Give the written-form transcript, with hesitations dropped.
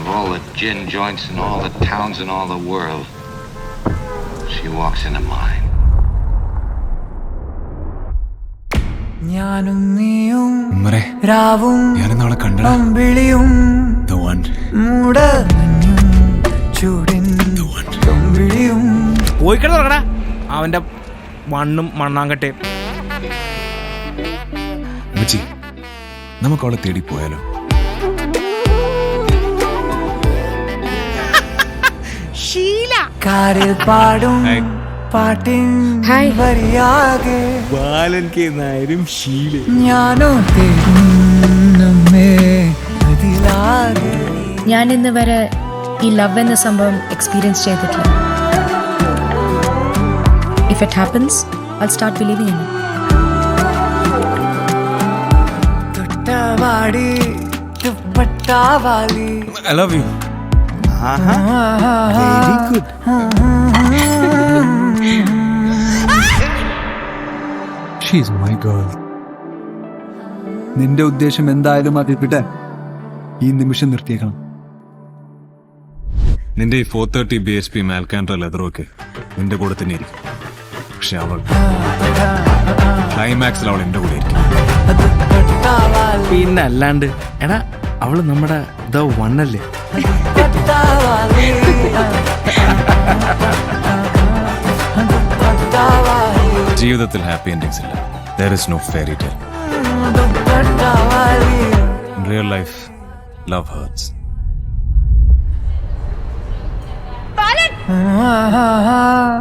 of all the gin joints in all the towns in all the world, she walks into mine. ഞാനും നീയും ഉമ്മറേ, രാവും ഞാനിന്നവളെ കണ്ടടാ. അമ്പിളിയും The one. മൂടമഞ്ഞും ചൂടിൻ കമ്പിളിയും. പോയി കിടന്നടാ അവന്റെ മണ്ണും മണ്ണാങ്കട്ടയും. അമ്മച്ചി, നമുക്ക് അവളെ തേടി പോയാലോ? കാറിൽ പാടും പാട്ടിൻ വരിയാകെ ബാലൻ കെ നായരും ശീല. ഞാനോ തേടുന്നമ്മേ അതിലാകെ. ഞാൻ ഇന്ന് വരെ ഈ ലവ് എന്ന സംഭവം എക്സ്പീരിയൻസ് ചെയ്തിട്ടില്ല. If it happens I start believing in it. തൊട്ടവാടി ദുപ്പട്ടാവാലി. I love you. Very good. She is my girl. നിന്റെ ഉദ്ദേശം എന്തായാലും അതിൽപ്പെട്ടെ ഈ നിമിഷം നിർത്തിയേക്കണം. നിന്റെ ഈ 430 BSP മാൽക്കാൻഡ്ര ലെതറൊക്കെ നിന്റെ കൂടെ തന്നെ ഇരിക്കും. പക്ഷെ അവൾ ക്ലൈമാക്സിൽ അവൾ എന്റെ കൂടെ ഇരിക്കും. പിന്നെ അല്ലാണ്ട് എടാ അവള് നമ്മുടെ ദ വൺ അല്ലേ. ജീവിതത്തിൽ ഹാപ്പി എൻഡിങ്സ് ഇല്ല. There is no fairy tale. In real life, love hurts. Ah